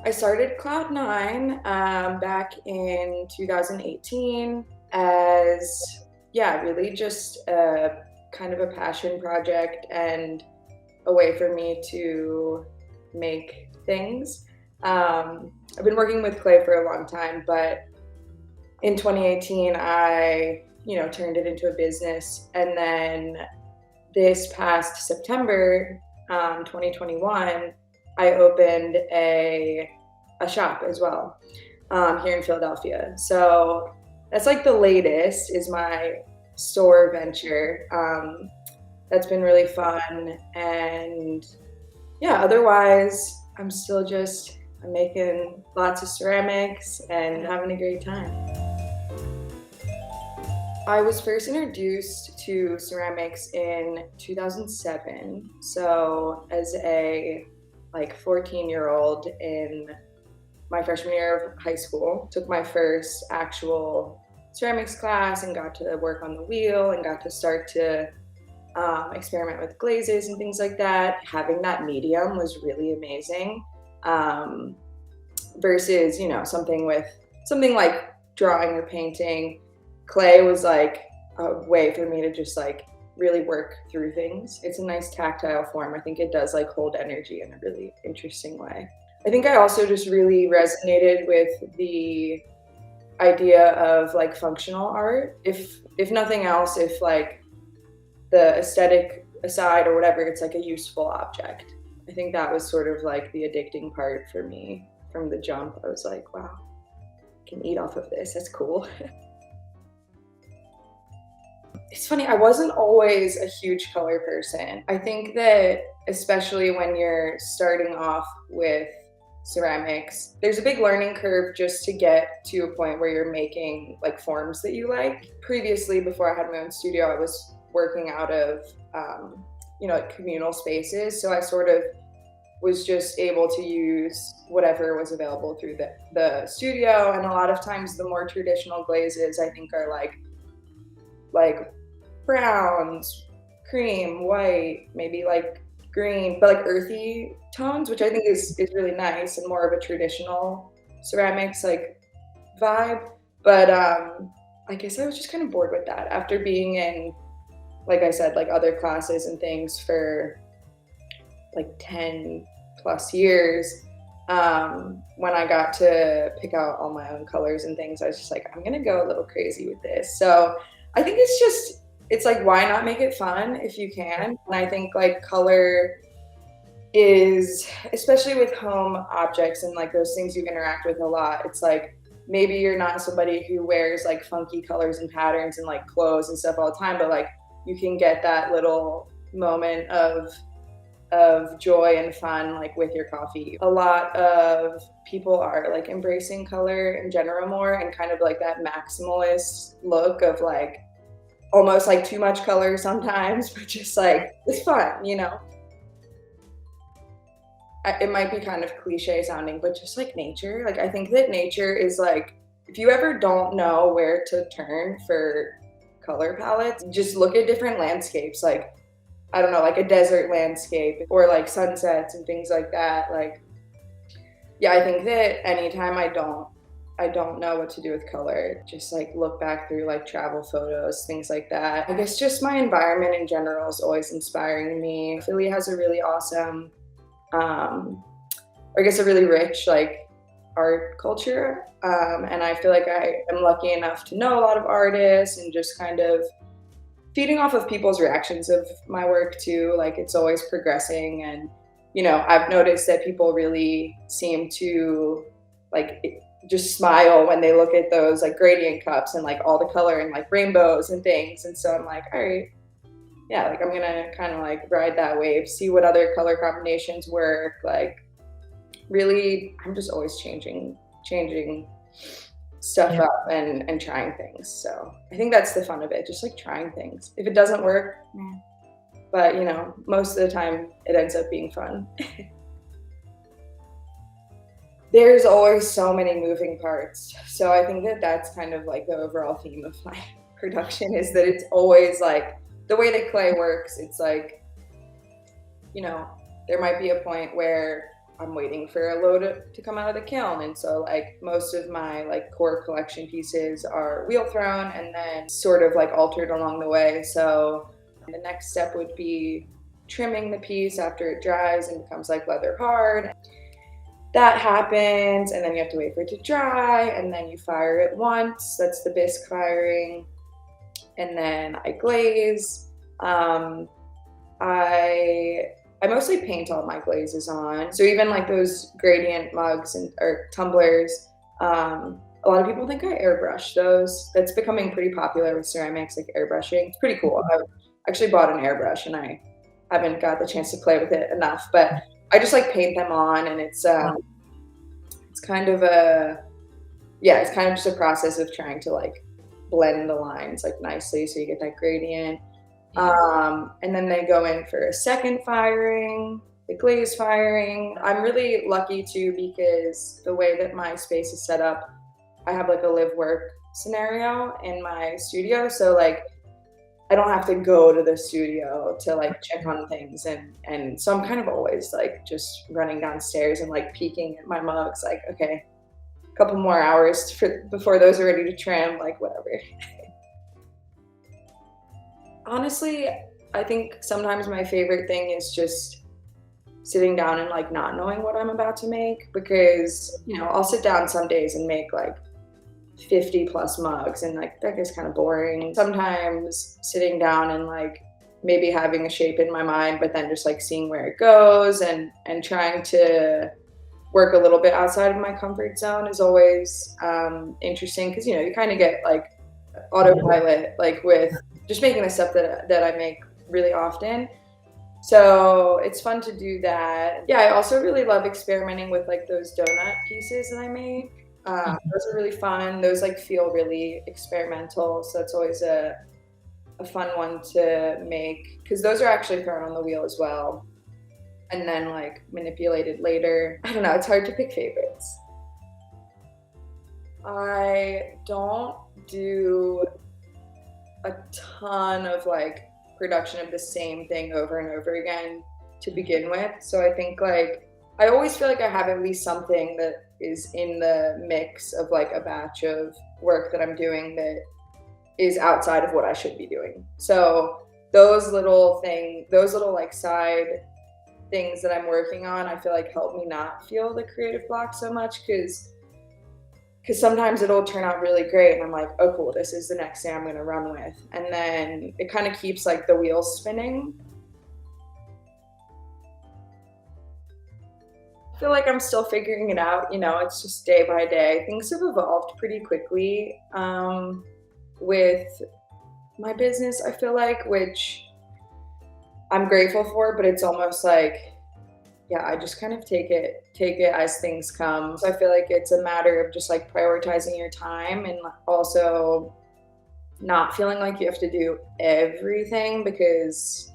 I started Cloud9 back in 2018 as, yeah, really just a kind of a passion project and a way for me to make things. I've been working with clay for a long time, but in 2018, I, turned it into a business. And then this past September, 2021, I opened a shop as well here in Philadelphia. So that's like the latest is my store venture. That's been really fun. And yeah, otherwise, I'm making lots of ceramics and having a great time. I was first introduced to ceramics in 2007. So as a 14-year-old in my freshman year of high school, took my first actual ceramics class and got to work on the wheel and got to start to experiment with glazes and things like that. Having that medium was really amazing. Versus, something like drawing or painting. Clay was like a way for me to just really work through things. It's a nice tactile form. I think it does hold energy in a really interesting way. I think I also just really resonated with the idea of functional art. If nothing else, if the aesthetic aside or whatever, it's a useful object. I think that was sort of the addicting part for me from the jump. I was like, wow, I can eat off of this. That's cool. It's funny, I wasn't always a huge color person. I think that especially when you're starting off with ceramics, there's a big learning curve just to get to a point where you're making forms that you like. Previously, before I had my own studio, I was working out of communal spaces. So I sort of was just able to use whatever was available through the studio. And a lot of times the more traditional glazes I think are like browns, cream, white, maybe green, but earthy tones, which I think is really nice and more of a traditional ceramics vibe. But I guess I was just kind of bored with that after being in, like I said, other classes and things for 10 plus years. When I got to pick out all my own colors and things, I was just I'm gonna go a little crazy with this. So I think it's why not make it fun if you can? And I think color is, especially with home objects and those things you interact with a lot, it's maybe you're not somebody who wears funky colors and patterns and clothes and stuff all the time, but you can get that little moment of joy and fun with your coffee. A lot of people are embracing color in general more and kind of that maximalist look of almost too much color sometimes, but just it's fun, It might be kind of cliche sounding, but just nature. I think that nature is if you ever don't know where to turn for color palettes, just look at different landscapes. I don't know, a desert landscape or sunsets and things like that. Yeah, I think that anytime I don't know what to do with color, just look back through travel photos, things like that. I guess just my environment in general is always inspiring me. Philly has a really awesome, or I guess a really rich art culture. And I feel I am lucky enough to know a lot of artists and just kind of feeding off of people's reactions of my work too. It's always progressing. And, I've noticed that people really seem to just smile when they look at those gradient cups and all the color and rainbows and things. And so I'm all right, yeah, I'm gonna kind of ride that wave, see what other color combinations work. Really, I'm just always changing stuff up and trying things. So I think that's the fun of it, just trying things. If it doesn't work, but most of the time it ends up being fun. There's always so many moving parts. So I think that that's kind of the overall theme of my production is that it's always the way that clay works. It's there might be a point where I'm waiting for a load to come out of the kiln. And so like most of my like core collection pieces are wheel thrown and then sort of like altered along the way. So the next step would be trimming the piece after it dries and becomes like leather hard. That happens, and then you have to wait for it to dry, and then you fire it once. That's the bisque firing. And then I glaze. I mostly paint all my glazes on. So even like those gradient mugs and or tumblers, a lot of people think I airbrush those. That's becoming pretty popular with ceramics, like airbrushing. It's pretty cool. I actually bought an airbrush and I haven't got the chance to play with it enough, but I just like paint them on, and it's kind of it's kind of just a process of trying to like blend the lines like nicely so you get that gradient. And then they go in for a second firing, the glaze firing. I'm really lucky too because the way that my space is set up, I have like a live work scenario in my studio. So like I don't have to go to the studio to like check on things, and so I'm kind of always like just running downstairs and like peeking at my mugs like, okay, a couple more hours before those are ready to trim, like whatever. Honestly, I think sometimes my favorite thing is just sitting down and like not knowing what I'm about to make, because I'll sit down some days and make like 50 plus mugs and like that gets kind of boring. Sometimes sitting down and like maybe having a shape in my mind, but then just like seeing where it goes and trying to work a little bit outside of my comfort zone is always interesting, because you kind of get like autopilot like with just making the stuff that I make really often. So it's fun to do that. Yeah, I also really love experimenting with like those donut pieces that I make. Those are really fun. Those like feel really experimental. So it's always a fun one to make, because those are actually thrown on the wheel as well and then like manipulated later. I don't know, it's hard to pick favorites. I don't do a ton of like production of the same thing over and over again to begin with. So I think like I always feel like I have at least something that is in the mix of like a batch of work that I'm doing that is outside of what I should be doing. So those little like side things that I'm working on, I feel like help me not feel the creative block so much, because sometimes it'll turn out really great and I'm like, oh cool, this is the next thing I'm gonna run with. And then it kind of keeps like the wheels spinning. I feel like I'm still figuring it out, it's just day by day. Things have evolved pretty quickly with my business, I feel like, which I'm grateful for, but it's almost like, yeah, I just kind of take it as things come. So I feel like it's a matter of just like prioritizing your time and also not feeling like you have to do everything, because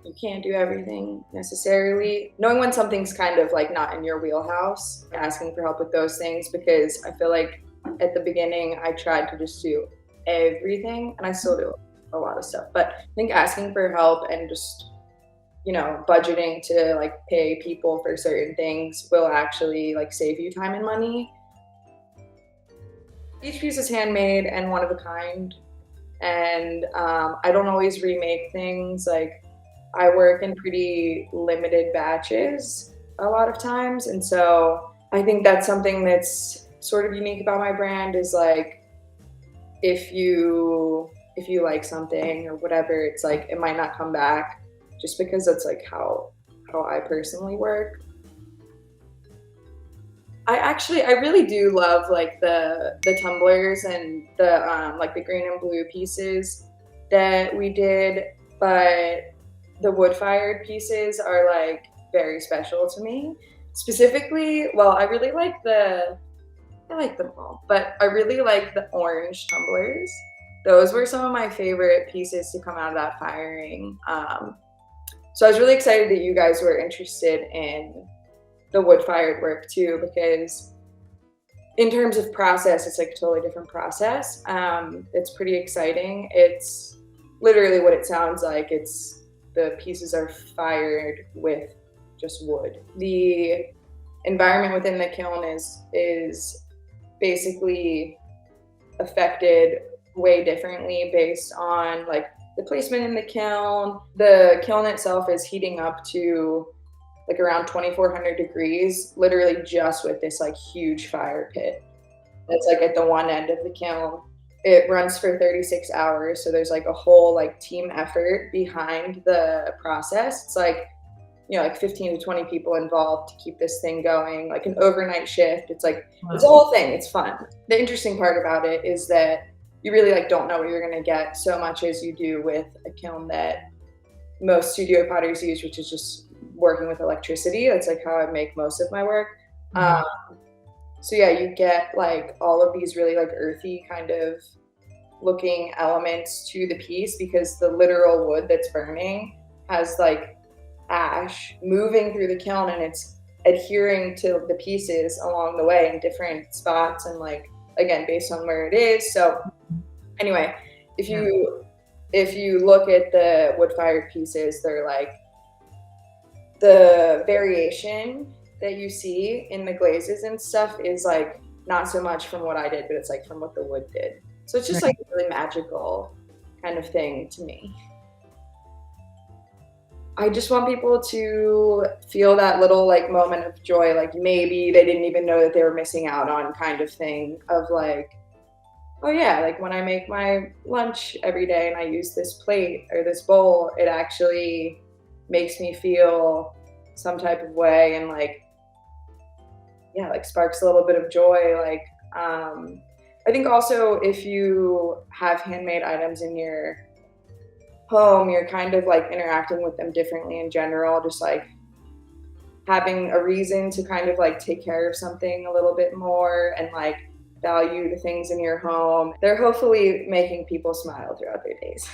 you can't do everything necessarily. Knowing when something's kind of like not in your wheelhouse, asking for help with those things, because I feel like at the beginning I tried to just do everything, and I still do a lot of stuff. But I think asking for help and just budgeting to like pay people for certain things will actually like save you time and money. Each piece is handmade and one of a kind, and I don't always remake things. Like I work in pretty limited batches a lot of times, and so I think that's something that's sort of unique about my brand, is like if you like something or whatever, it's like it might not come back, just because that's like how I personally work. I really do love like the tumblers and the like the green and blue pieces that we did, but the wood-fired pieces are like very special to me. Specifically, well, I like them all, but I really like the orange tumblers. Those were some of my favorite pieces to come out of that firing. So I was really excited that you guys were interested in the wood-fired work too, because in terms of process, it's like a totally different process. It's pretty exciting. It's literally what it sounds like. The pieces are fired with just wood. The environment within the kiln is basically affected way differently based on like the placement in the kiln. The kiln itself is heating up to like around 2400 degrees, literally just with this like huge fire pit that's like at the one end of the kiln. It runs for 36 hours, so there's like a whole like team effort behind the process. It's like, you know, like 15 to 20 people involved to keep this thing going, like an overnight shift. It's like, it's a Wow. whole thing. It's fun. The interesting part about it is that you really like don't know what you're going to get so much as you do with a kiln that most studio potters use, which is just working with electricity. That's like how I make most of my work. Mhm. Um, so yeah, you get like all of these really like earthy kind of looking elements to the piece because the literal wood that's burning has like ash moving through the kiln and it's adhering to the pieces along the way in different spots and like again based on where it is. So anyway, if Yeah. you look at the wood fired pieces, they're like the variation that you see in the glazes and stuff is like not so much from what I did, but it's like from what the wood did. So it's just like Right. a really magical kind of thing to me. I just want people to feel that little like moment of joy, like maybe they didn't even know that they were missing out on kind of thing of like, oh yeah, like when I make my lunch every day and I use this plate or this bowl, it actually makes me feel some type of way and like, yeah, like sparks a little bit of joy. Like, I think also if you have handmade items in your home, you're kind of like interacting with them differently in general, just like having a reason to kind of like take care of something a little bit more and like value the things in your home. They're hopefully making people smile throughout their days.